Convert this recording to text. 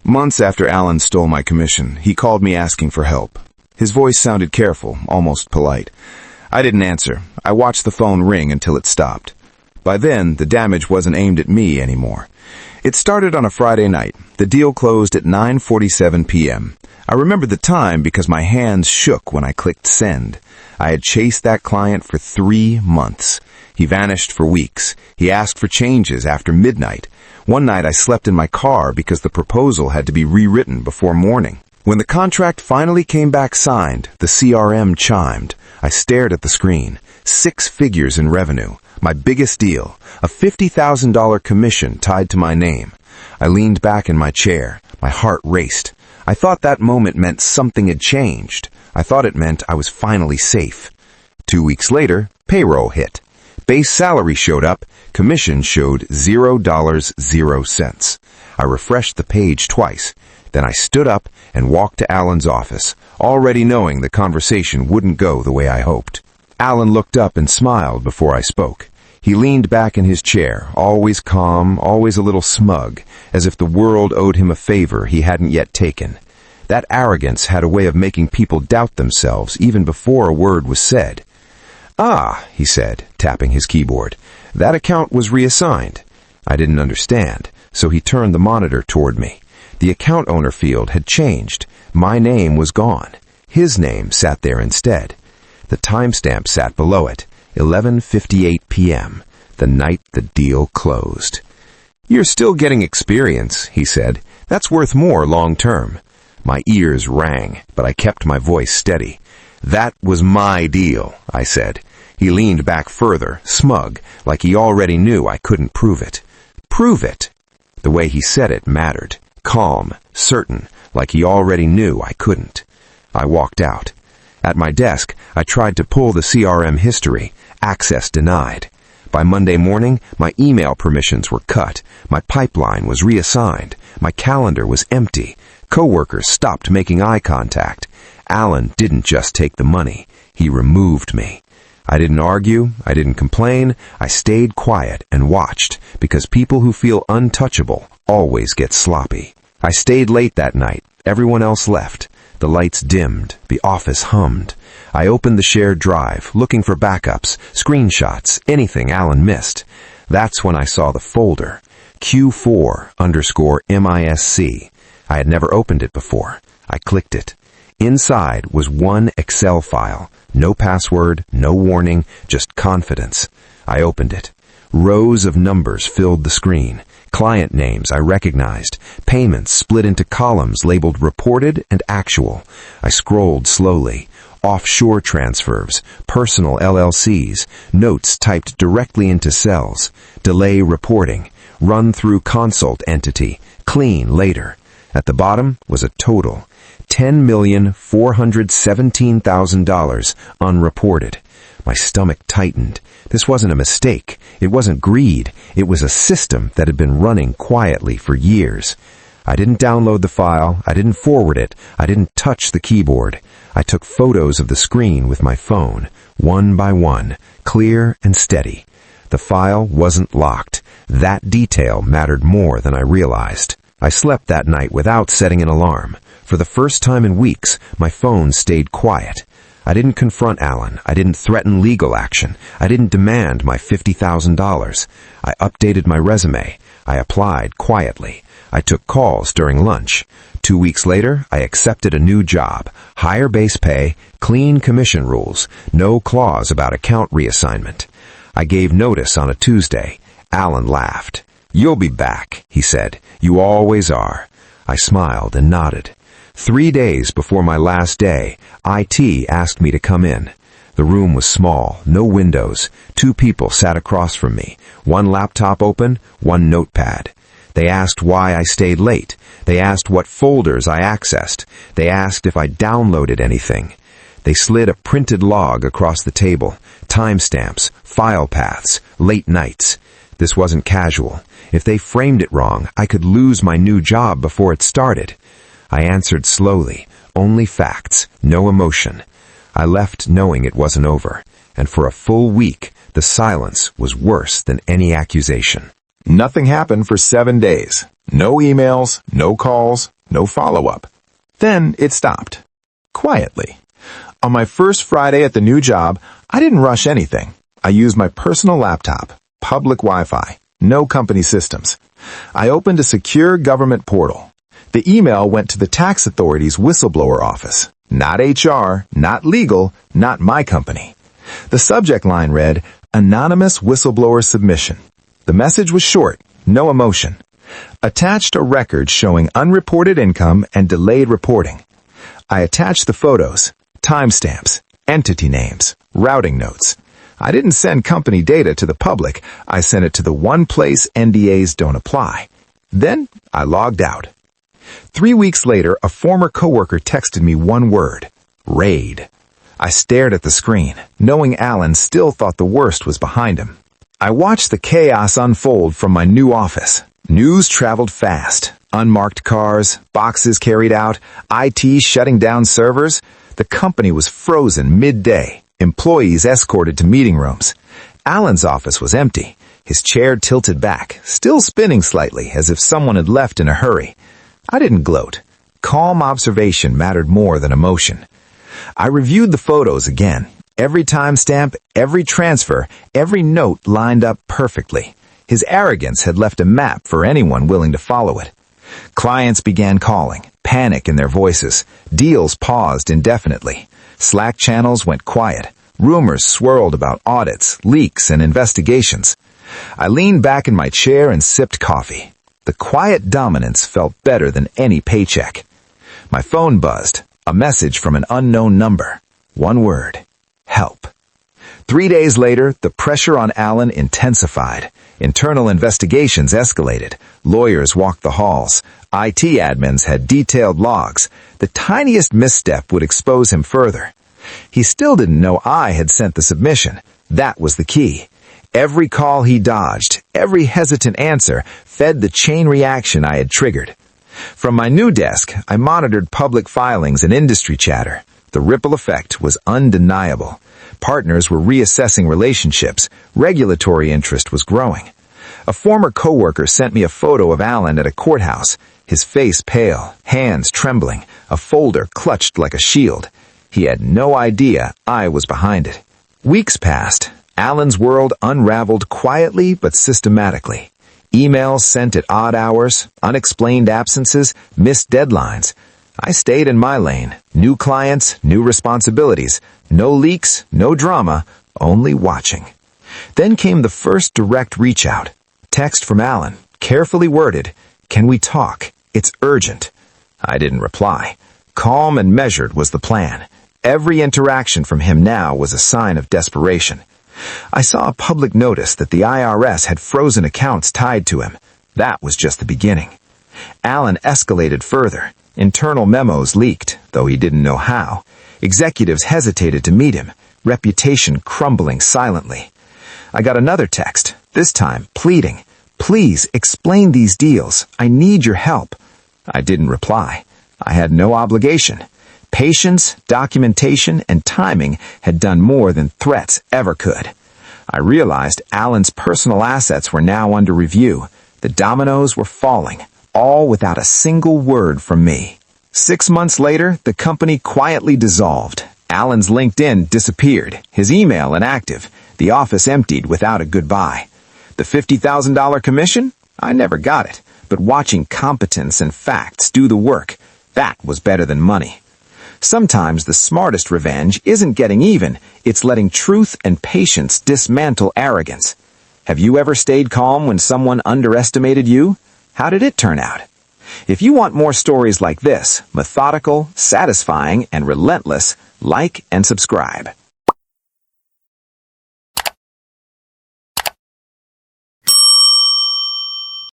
Months after Alan stole my commission, he called me asking for help. His voice sounded careful, almost polite. I didn't answer. I watched the phone ring until it stopped. By then, the damage wasn't aimed at me anymore. It started on a Friday night. The deal closed at 9:47 p.m. I remember the time because my hands shook when I clicked send. I had chased that client for 3 months. He vanished for weeks. He asked for changes after midnight. One night I slept in my car because the proposal had to be rewritten before morning. When the contract finally came back signed, the CRM chimed. I stared at the screen. 6 figures in revenue. My biggest deal. A $50,000 commission tied to my name. I leaned back in my chair. My heart raced. I thought that moment meant something had changed. I thought it meant I was finally safe. 2 weeks later, payroll hit. Base salary showed up. Commission showed $0.00. I refreshed the page twice. Then I stood up and walked to Alan's office, already knowing the conversation wouldn't go the way I hoped. Alan looked up and smiled before I spoke. He leaned back in his chair, always calm, always a little smug, as if the world owed him a favor he hadn't yet taken. That arrogance had a way of making people doubt themselves even before a word was said. "Ah," he said, tapping his keyboard. "That account was reassigned." I didn't understand, so he turned the monitor toward me. The account owner field had changed. My name was gone. His name sat there instead. The timestamp sat below it, 11:58 p.m., the night the deal closed. "You're still getting experience," he said. "That's worth more long term." My ears rang, but I kept my voice steady. "That was my deal," I said. He leaned back further, smug, like he already knew I couldn't prove it. Prove it? The way he said it mattered. Calm, certain, like he already knew I couldn't. I walked out. At my desk, I tried to pull the CRM history. Access denied. By Monday morning, my email permissions were cut. My pipeline was reassigned. My calendar was empty. Coworkers stopped making eye contact. Alan didn't just take the money. He removed me. I didn't argue. I didn't complain. I stayed quiet and watched, because people who feel untouchable always get sloppy. I stayed late that night. Everyone else left. The lights dimmed. The office hummed. I opened the shared drive, looking for backups, screenshots, anything Alan missed. That's when I saw the folder. Q4_MISC. I had never opened it before. I clicked it. Inside was one Excel file. No password, no warning, just confidence. I opened it. Rows of numbers filled the screen. Client names I recognized. Payments split into columns labeled reported and actual. I scrolled slowly. Offshore transfers, personal LLCs, notes typed directly into cells, delay reporting, run through consult entity, clean later. At the bottom was a total. $10,417,000 unreported. My stomach tightened. This wasn't a mistake. It wasn't greed. It was a system that had been running quietly for years. I didn't download the file. I didn't forward it. I didn't touch the keyboard. I took photos of the screen with my phone, one by one, clear and steady. The file wasn't locked. That detail mattered more than I realized. I slept that night without setting an alarm. For the first time in weeks, my phone stayed quiet. I didn't confront Alan. I didn't threaten legal action. I didn't demand my $50,000. I updated my resume. I applied quietly. I took calls during lunch. 2 weeks later, I accepted a new job. Higher base pay, clean commission rules, no clause about account reassignment. I gave notice on a Tuesday. Alan laughed. "You'll be back," he said. "You always are." I smiled and nodded. 3 days before my last day, IT asked me to come in. The room was small, no windows. 2 people sat across from me, one laptop open, one notepad. They asked why I stayed late. They asked what folders I accessed. They asked if I downloaded anything. They slid a printed log across the table, timestamps, file paths, late nights. This wasn't casual. If they framed it wrong, I could lose my new job before it started. I answered slowly, only facts, no emotion. I left knowing it wasn't over, and for a full week, the silence was worse than any accusation. Nothing happened for 7 days. No emails, no calls, No follow-up. Then it stopped. Quietly. On my first Friday at the new job, I didn't rush anything. I used my personal laptop, public Wi-Fi, no company systems. I opened a secure government portal. The email went to the tax authority's whistleblower office. Not HR, not legal, not my company. The subject line read, Anonymous Whistleblower Submission. The message was short, no emotion. Attached a record showing unreported income and delayed reporting. I attached the photos, timestamps, entity names, routing notes. I didn't send company data to the public. I sent it to the one place NDAs don't apply. Then I logged out. 3 weeks later, a former coworker texted me one word, raid. I stared at the screen, knowing Alan still thought the worst was behind him. I watched the chaos unfold from my new office. News traveled fast. Unmarked cars, boxes carried out, IT shutting down servers. The company was frozen midday. Employees escorted to meeting rooms. Alan's office was empty, his chair tilted back, still spinning slightly as if someone had left in a hurry. I didn't gloat. Calm observation mattered more than emotion. I reviewed the photos again. Every timestamp, every transfer, every note lined up perfectly. His arrogance had left a map for anyone willing to follow it. Clients began calling, panic in their voices. Deals paused indefinitely. Slack channels went quiet. Rumors swirled about audits, leaks, and investigations. I leaned back in my chair and sipped coffee. The quiet dominance felt better than any paycheck. My phone buzzed. A message from an unknown number. One word. Help. 3 days later, the pressure on Alan intensified. Internal investigations escalated. Lawyers walked the halls. IT admins had detailed logs. The tiniest misstep would expose him further. He still didn't know I had sent the submission. That was the key. Every call he dodged, every hesitant answer, fed the chain reaction I had triggered. From my new desk, I monitored public filings and industry chatter. The ripple effect was undeniable. Partners were reassessing relationships. Regulatory interest was growing. A former coworker sent me a photo of Alan at a courthouse, his face pale, hands trembling, a folder clutched like a shield. He had no idea I was behind it. Weeks passed. Alan's world unraveled quietly but systematically. Emails sent at odd hours, unexplained absences, missed deadlines. I stayed in my lane. New clients, new responsibilities. No leaks, no drama, only watching. Then came the first direct reach out. Text from Alan, carefully worded, "Can we talk? It's urgent." I didn't reply. Calm and measured was the plan. Every interaction from him now was a sign of desperation. I saw a public notice that the IRS had frozen accounts tied to him. That was just the beginning. Alan escalated further. Internal memos leaked, though he didn't know how. Executives hesitated to meet him, reputation crumbling silently. I got another text, this time pleading, "Please explain these deals. I need your help." I didn't reply. I had no obligation. Patience, documentation, and timing had done more than threats ever could. I realized Alan's personal assets were now under review. The dominoes were falling, all without a single word from me. 6 months later, the company quietly dissolved. Alan's LinkedIn disappeared, his email inactive, the office emptied without a goodbye. The $50,000 commission? I never got it, but watching competence and facts do the work, that was better than money. Sometimes the smartest revenge isn't getting even, it's letting truth and patience dismantle arrogance. Have you ever stayed calm when someone underestimated you? How did it turn out? If you want more stories like this, methodical, satisfying, and relentless, like and subscribe.